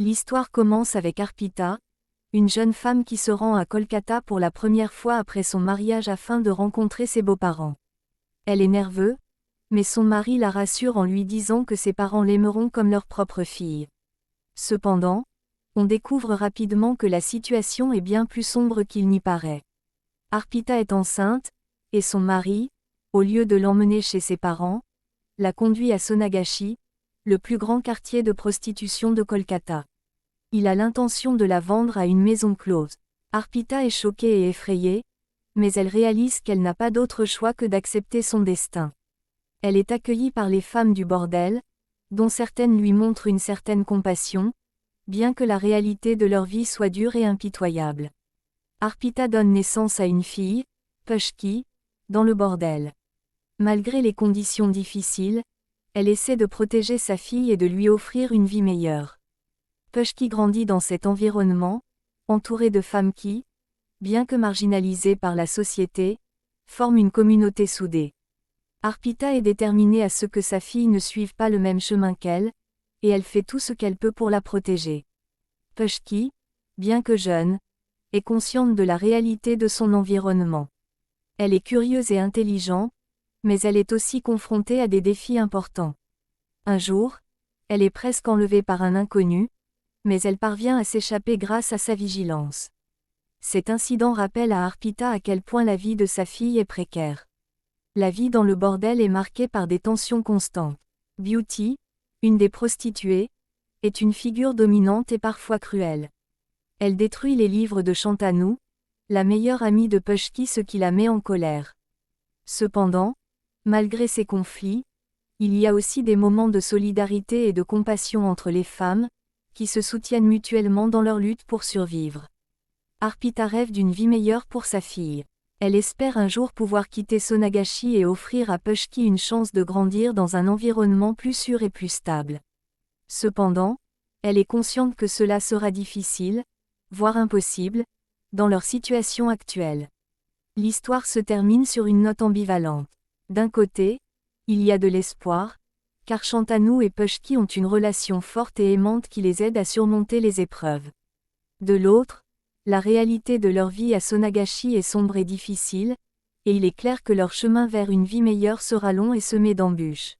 L'histoire commence avec Arpita, une jeune femme qui se rend à Kolkata pour la première fois après son mariage afin de rencontrer ses beaux-parents. Elle est nerveuse, mais son mari la rassure en lui disant que ses parents l'aimeront comme leur propre fille. Cependant, on découvre rapidement que la situation est bien plus sombre qu'il n'y paraît. Arpita est enceinte, et son mari, au lieu de l'emmener chez ses parents, la conduit à Sonagachi, le plus grand quartier de prostitution de Kolkata. Il a l'intention de la vendre à une maison close. Arpita est choquée et effrayée, mais elle réalise qu'elle n'a pas d'autre choix que d'accepter son destin. Elle est accueillie par les femmes du bordel, dont certaines lui montrent une certaine compassion, bien que la réalité de leur vie soit dure et impitoyable. Arpita donne naissance à une fille, Pushki, dans le bordel. Malgré les conditions difficiles, elle essaie de protéger sa fille et de lui offrir une vie meilleure. Pushki grandit dans cet environnement, entourée de femmes qui, bien que marginalisées par la société, forment une communauté soudée. Arpita est déterminée à ce que sa fille ne suive pas le même chemin qu'elle, et elle fait tout ce qu'elle peut pour la protéger. Pushki, bien que jeune, est consciente de la réalité de son environnement. Elle est curieuse et intelligente, mais elle est aussi confrontée à des défis importants. Un jour, elle est presque enlevée par un inconnu, mais elle parvient à s'échapper grâce à sa vigilance. Cet incident rappelle à Arpita à quel point la vie de sa fille est précaire. La vie dans le bordel est marquée par des tensions constantes. Beauty, une des prostituées, est une figure dominante et parfois cruelle. Elle détruit les livres de Shantanu, la meilleure amie de Pushki, ce qui la met en colère. Cependant, malgré ces conflits, il y a aussi des moments de solidarité et de compassion entre les femmes, qui se soutiennent mutuellement dans leur lutte pour survivre. Arpita rêve d'une vie meilleure pour sa fille. Elle espère un jour pouvoir quitter Sonagachi et offrir à Pushki une chance de grandir dans un environnement plus sûr et plus stable. Cependant, elle est consciente que cela sera difficile, voire impossible, dans leur situation actuelle. L'histoire se termine sur une note ambivalente. D'un côté, il y a de l'espoir, car Shantanu et Pushki ont une relation forte et aimante qui les aide à surmonter les épreuves. De l'autre, la réalité de leur vie à Sonagachi est sombre et difficile, et il est clair que leur chemin vers une vie meilleure sera long et semé d'embûches.